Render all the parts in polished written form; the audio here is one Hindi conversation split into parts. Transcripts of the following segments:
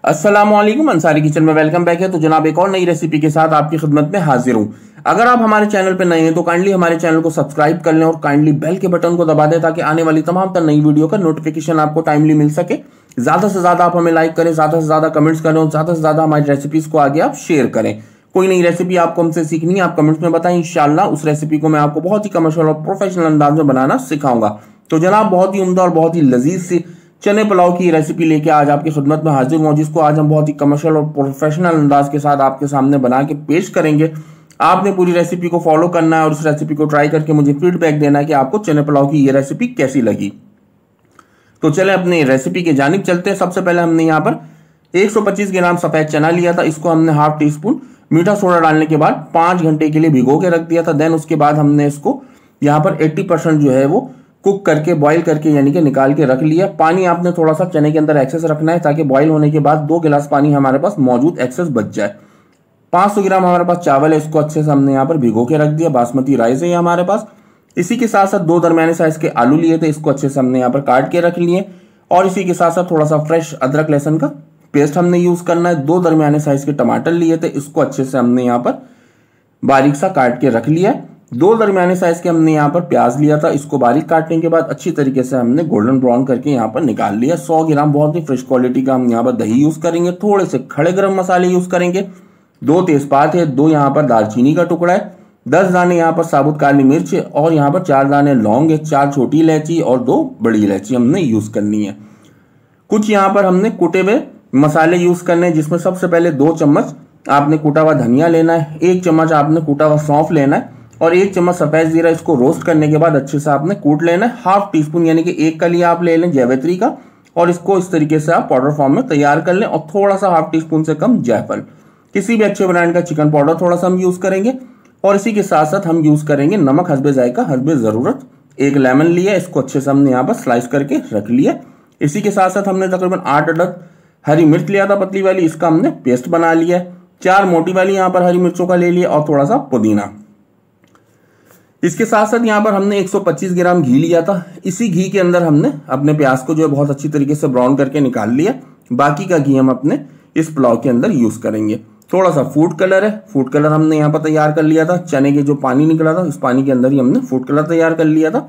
अस्सलामुअलैकुम, अंसारी किचन में वेलकम बैक है। तो जनाब एक और नई रेसिपी के साथ आपकी खिदमत में हाजिर हूं। अगर आप हमारे चैनल पर नए हैं तो काइंडली हमारे चैनल को सब्सक्राइब कर लें और काइंडली बेल के बटन को दबा दें ताकि आने वाली तमाम तर नई वीडियो का नोटिफिकेशन आपको टाइमली मिल सके। ज्यादा से ज्यादा आप हमें लाइक करें, ज्यादा से ज्यादा कमेंट्स करें और ज्यादा से ज्यादा हमारी रेसिपीज को आगे आप शेयर करें। कोई नई रेसिपी आपको हमसे सीखनी है, आप कमेंट्स में बताएं, इंशाल्लाह उस रेसिपी को मैं आपको बहुत ही कमर्शियल और प्रोफेशनल अंदाज में बनाना सिखाऊंगा। तो जनाब बहुत ही उम्दा और बहुत ही लजीज सी चने पुलाव की रेसिपी लेके आज आपकी खिदमत में हाजिर हूं, जिसको आज हम बहुत ही कमर्शियल और प्रोफेशनल अंदाज के साथ आपके सामने बना के पेश करेंगे। आपने पूरी रेसिपी को फॉलो करना है और उस रेसिपी को ट्राई करके मुझे फीडबैक देना है कि आपको चने पुलाव की ये रेसिपी कैसी लगी। तो चले अपनी रेसिपी के जानिब चलते हैं। सबसे पहले हमने यहाँ पर 125 ग्राम सफेद चना लिया था। इसको हमने हाफ टी स्पून मीठा सोडा डालने के बाद 5 घंटे के लिए भिगो के रख दिया था। देन उसके बाद हमने इसको यहाँ पर 80% जो है वो कुक करके बॉईल करके यानी कि निकाल के रख लिया। पानी आपने थोड़ा सा चने के अंदर एक्सेस रखना है ताकि बॉईल होने के बाद 2 गिलास पानी हमारे पास मौजूद एक्सेस बच जाए। 500 ग्राम हमारे पास चावल है, इसको अच्छे से हमने यहाँ पर भिगो के रख दिया। बासमती राइस है हमारे पास। इसी के साथ साथ 2 दरमियाने साइज के आलू लिए थे, इसको अच्छे से हमने यहाँ पर काट के रख लिए। और इसी के साथ साथ थोड़ा सा फ्रेश अदरक लहसुन का पेस्ट हमने यूज करना है। 2 दरमियाने साइज के टमाटर लिए थे, इसको अच्छे से हमने यहाँ पर बारीक सा काट के रख लिया। 2 दरमियाने साइज के हमने यहाँ पर प्याज लिया था, इसको बारीक काटने के बाद अच्छी तरीके से हमने गोल्डन ब्राउन करके यहाँ पर निकाल लिया। 100 ग्राम बहुत ही फ्रेश क्वालिटी का हम यहाँ पर दही यूज करेंगे। थोड़े से खड़े गरम मसाले यूज करेंगे। 2 तेजपात है, 2 यहाँ पर दालचीनी का टुकड़ा है, 10 दाने यहाँ पर साबुत काली मिर्च और यहाँ पर 4 दाने लौंग है, 4 छोटी इलायची और 2 बड़ी इलायची हमने यूज करनी है। कुछ यहाँ पर हमने कुटे हुए मसाले यूज करने हैं, जिसमें सबसे पहले 2 चम्मच आपने कूटा हुआ धनिया लेना है, 1 चम्मच आपने कूटा हुआ सौंफ लेना है और 1 चम्मच सफेद जीरा। इसको रोस्ट करने के बाद अच्छे से आपने कूट लेना है। हाफ टी स्पून यानी कि 1 कलिया आप ले लें जैवित्री का और इसको इस तरीके से आप पाउडर फॉर्म में तैयार कर लें। और थोड़ा सा हाफ टी स्पून से कम जायफल, किसी भी अच्छे ब्रांड का चिकन पाउडर थोड़ा सा हम यूज करेंगे। और इसी के साथ साथ हम यूज करेंगे नमक हस्बे जायका, हस्बे जरूरत। 1 लेमन लिया, इसको अच्छे से हमने यहाँ पर स्लाइस करके रख लिया। इसी के साथ साथ हमने तकरीबन 8 अदद हरी मिर्च लिया था पतली वाली, इसका हमने पेस्ट बना लिया। 4 मोटी वाली यहाँ पर हरी मिर्चों का ले लिया और थोड़ा सा पुदीना। इसके साथ साथ यहाँ पर हमने 125 ग्राम घी लिया था। इसी घी के अंदर हमने अपने प्याज को जो है बहुत अच्छी तरीके से ब्राउन करके निकाल लिया। बाकी का घी हम अपने इस पुलाव के अंदर यूज करेंगे। थोड़ा सा फूड कलर है, फूड कलर हमने यहाँ पर तैयार कर लिया था। चने के जो पानी निकला था, इस पानी के अंदर ही हमने फूड कलर तैयार कर लिया था।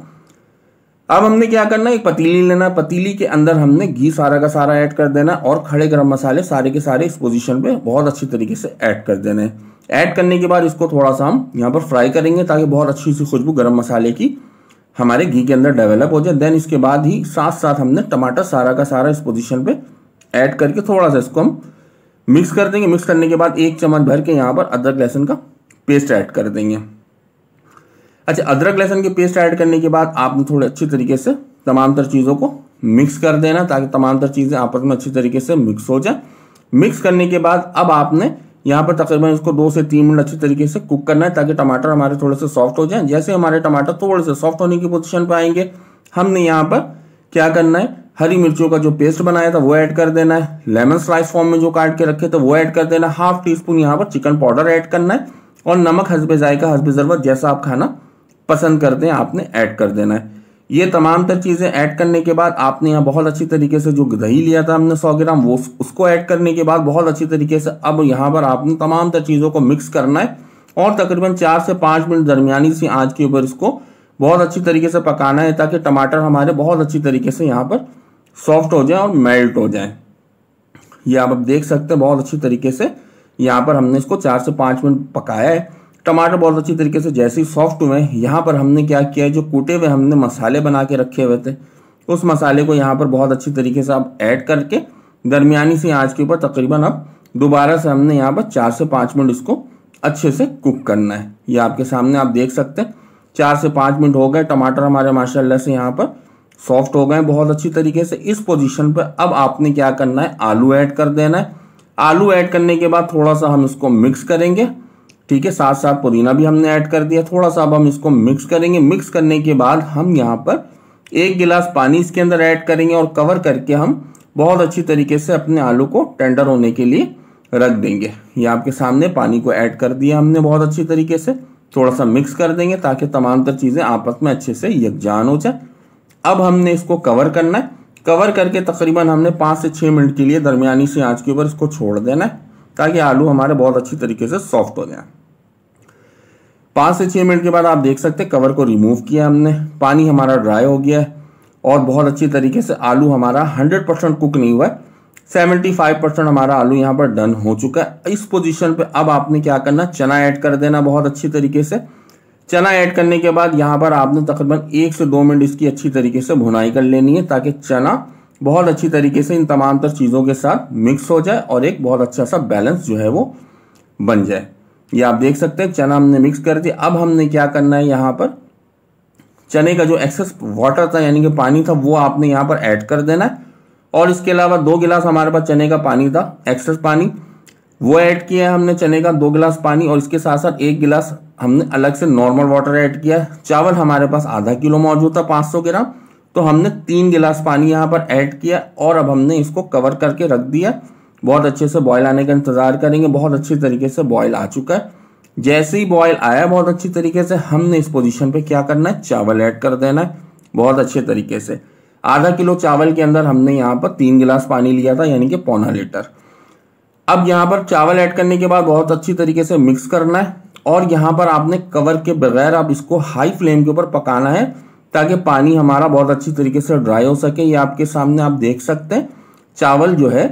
अब हमने क्या करना है, एक पतीली लेना है। पतीली के अंदर हमने घी सारा का सारा ऐड कर देना और खड़े गरम मसाले सारे के सारे इस पोजीशन पे बहुत अच्छी तरीके से ऐड कर देने हैं। ऐड करने के बाद इसको थोड़ा सा हम यहाँ पर फ्राई करेंगे ताकि बहुत अच्छी सी खुशबू गरम मसाले की हमारे घी के अंदर डेवलप हो जाए। देन इसके बाद ही साथ साथ हमने टमाटर सारा का सारा इस पोजीशन पे ऐड करके थोड़ा सा इसको हम मिक्स कर देंगे। मिक्स करने के बाद 1 चम्मच भर के यहाँ पर अदरक लहसुन का पेस्ट ऐड कर देंगे। अच्छा, अदरक लहसुन के पेस्ट ऐड करने के बाद आपने थोड़े अच्छी तरीके से तमाम तर चीज़ों को मिक्स कर देना ताकि तमाम तर चीज़ें आपस में अच्छी तरीके से मिक्स हो जाए। मिक्स करने के बाद अब आपने यहाँ पर तकरीबन इसको 2 से 3 मिनट अच्छी तरीके से कुक करना है ताकि टमाटर हमारे थोड़े से सॉफ्ट हो जाएं। जैसे हमारे टमाटर थोड़े से सॉफ्ट होने की पोजीशन पर आएंगे, हमने यहाँ पर क्या करना है, हरी मिर्चों का जो पेस्ट बनाया था वो ऐड कर देना है। लेमन स्लाइस फॉर्म में जो काट के रखे थे वो ऐड कर देना है। हाफ टी स्पून यहाँ पर चिकन पाउडर ऐड करना है और नमक हस्बे जायका हस्बे ज़रूरत जैसा आप खाना पसंद करते हैं आपने ऐड कर देना है। ये तमाम तर चीजें ऐड करने के बाद आपने यहाँ बहुत अच्छी तरीके से जो दही लिया था हमने 100 ग्राम, वो उसको ऐड करने के बाद बहुत अच्छी तरीके से अब यहाँ पर आपने तमाम तर चीजों को मिक्स करना है और तकरीबन 4 से 5 मिनट दरमियानी सी आंच के ऊपर इसको बहुत अच्छी तरीके से पकाना है ताकि टमाटर हमारे बहुत अच्छी तरीके से यहाँ पर सॉफ्ट हो जाए और मेल्ट हो जाए। ये आप देख सकते हैं बहुत अच्छी तरीके से यहाँ पर हमने इसको 4 से 5 मिनट पकाया है। टमाटर बहुत अच्छी तरीके से जैसे ही सॉफ्ट हुए, यहाँ पर हमने क्या किया है, जो कूटे हुए हमने मसाले बना के रखे हुए थे उस मसाले को यहाँ पर बहुत अच्छी तरीके से आप ऐड करके दरमियानी सी आंच के ऊपर तकरीबन अब दोबारा से हमने यहाँ पर 4 से 5 मिनट इसको अच्छे से कुक करना है। ये आपके सामने आप देख सकते हैं 4 से 5 मिनट हो गए। टमाटर हमारे माशाल्लाह से यहाँ पर सॉफ्ट हो गए बहुत अच्छी तरीके से। इस पोजीशन पर अब आपने क्या करना है, आलू ऐड कर देना है। आलू ऐड करने के बाद थोड़ा सा हम इसको मिक्स करेंगे, ठीक है। साथ साथ पुदीना भी हमने ऐड कर दिया थोड़ा सा। अब हम इसको मिक्स करेंगे। मिक्स करने के बाद हम यहाँ पर 1 गिलास पानी इसके अंदर ऐड करेंगे और कवर करके हम बहुत अच्छी तरीके से अपने आलू को टेंडर होने के लिए रख देंगे। ये आपके सामने पानी को ऐड कर दिया हमने बहुत अच्छी तरीके से। थोड़ा सा मिक्स कर देंगे ताकि तमाम तर चीजें आपस में अच्छे से यकजान हो जाए। अब हमने इसको कवर करना है। कवर करके तकरीबन हमने 5 से 6 मिनट के लिए दरमियानी सी आंच के ऊपर इसको छोड़ देना है ताकि आलू हमारे बहुत अच्छी तरीके से सॉफ्ट हो जाए। 5 से 6 मिनट के बाद आप देख सकते हैं कवर को रिमूव किया हमने, पानी हमारा ड्राई हो गया है और बहुत अच्छी तरीके से आलू हमारा 100% कुक नहीं हुआ है, 75% हमारा आलू यहाँ पर डन हो चुका है। इस पोजीशन पे अब आपने क्या करना, चना ऐड कर देना बहुत अच्छी तरीके से। चना ऐड करने के बाद यहाँ पर आपने तकरीबन 1 से 2 मिनट इसकी अच्छी तरीके से भुनाई कर लेनी है ताकि चना बहुत अच्छी तरीके से इन तमाम तर चीज़ों के साथ मिक्स हो जाए और एक बहुत अच्छा सा बैलेंस जो है वो बन जाए। ये आप देख सकते हैं चना हमने मिक्स कर दिया। अब हमने क्या करना है, यहाँ पर चने का जो एक्सेस वाटर था यानी कि पानी था वो आपने यहाँ पर ऐड कर देना है और इसके अलावा 2 गिलास हमारे पास चने का पानी था, एक्सेस पानी वो ऐड किया है हमने चने का 2 गिलास पानी और इसके साथ साथ 1 गिलास हमने अलग से नॉर्मल वाटर ऐड किया है। चावल हमारे पास आधा किलो मौजूद था 500 ग्राम, तो हमने 3 गिलास पानी यहाँ पर ऐड किया और अब हमने इसको कवर करके रख दिया। बहुत अच्छे से बॉयल आने का इंतजार करेंगे। बहुत अच्छी तरीके से बॉयल आ चुका है। जैसे ही बॉयल आया बहुत अच्छी तरीके से हमने इस पोजीशन पे क्या करना है, चावल ऐड कर देना है बहुत अच्छे तरीके से। आधा किलो चावल के अंदर हमने यहाँ पर 3 गिलास पानी लिया था यानी कि पौना लीटर। अब यहाँ पर चावल ऐड करने के बाद बहुत अच्छी तरीके से मिक्स करना है और यहाँ पर आपने कवर के बगैर आप इसको हाई फ्लेम के ऊपर पकाना है ताकि पानी हमारा बहुत अच्छी तरीके से ड्राई हो सके। ये आपके सामने आप देख सकते हैं चावल जो है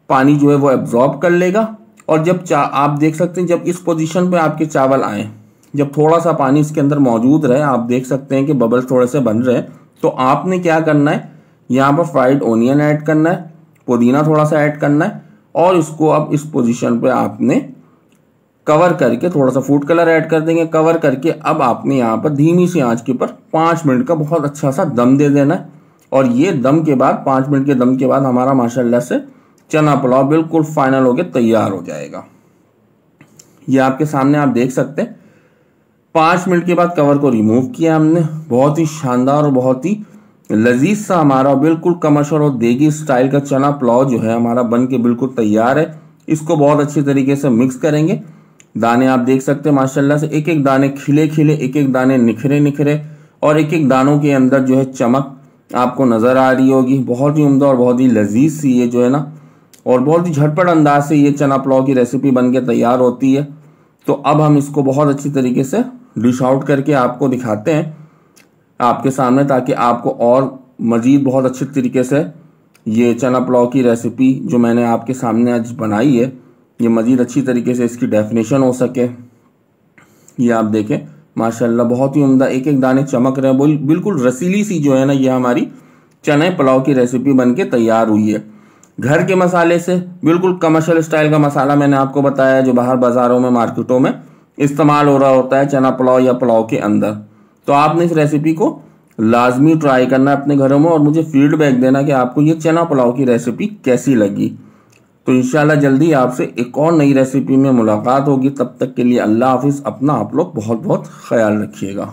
पानी जो है वो एब्जॉर्ब कर लेगा और जब आप देख सकते हैं जब इस पोजीशन पे आपके चावल आए, जब थोड़ा सा पानी इसके अंदर मौजूद रहे, आप देख सकते हैं कि बबल्स थोड़े से बन रहे हैं, तो आपने क्या करना है, यहाँ पर फ्राइड ओनियन ऐड करना है, पुदीना थोड़ा सा ऐड करना है और इसको अब इस पोजीशन पे आपने कवर करके थोड़ा सा फूड कलर ऐड कर देंगे। कवर करके अब आपने यहाँ पर धीमी सी आंच के ऊपर 5 मिनट का बहुत अच्छा सा दम दे देना है और ये दम के बाद 5 मिनट के दम के बाद हमारा माशाल्लाह से चना पुलाव बिल्कुल फाइनल होके तैयार हो जाएगा। ये आपके सामने आप देख सकते हैं 5 मिनट के बाद कवर को रिमूव किया हमने। बहुत ही शानदार और बहुत ही लजीज सा हमारा बिल्कुल कमर्शियल और देगी स्टाइल का चना पुलाव जो है हमारा बन के बिल्कुल तैयार है। इसको बहुत अच्छी तरीके से मिक्स करेंगे। दाने आप देख सकते हैं माशाल्लाह से एक एक दाने खिले खिले, एक एक दाने निखरे निखरे और एक एक दानों के अंदर जो है चमक आपको नजर आ रही होगी। बहुत ही उम्दा और बहुत ही लजीज सी ये जो है ना और बहुत ही झटपट अंदाज से ये चना पुलाव की रेसिपी बन के तैयार होती है। तो अब हम इसको बहुत अच्छी तरीके से डिश आउट करके आपको दिखाते हैं आपके सामने ताकि आपको और मजीद बहुत अच्छे तरीके से ये चना पुलाव की रेसिपी जो मैंने आपके सामने आज बनाई है ये मजीद अच्छी तरीके से इसकी डेफिनेशन हो सके। ये आप देखें माशाल्लाह बहुत ही उम्दा, एक एक दाने चमक रहे हैं। बिल्कुल रसीली सी जो है ना ये हमारी चने पुलाव की रेसिपी बन के तैयार हुई है। घर के मसाले से बिल्कुल कमर्शियल स्टाइल का मसाला मैंने आपको बताया जो बाहर बाजारों में मार्केटों में इस्तेमाल हो रहा होता है चना पुलाव या पुलाव के अंदर। तो आपने इस रेसिपी को लाजमी ट्राई करना है अपने घरों में और मुझे फीडबैक देना कि आपको ये चना पुलाव की रेसिपी कैसी लगी। तो इंशाल्लाह जल्दी आपसे एक और नई रेसिपी में मुलाकात होगी। तब तक के लिए अल्लाह हाफिज़। अपना आप लोग बहुत बहुत ख्याल रखिएगा।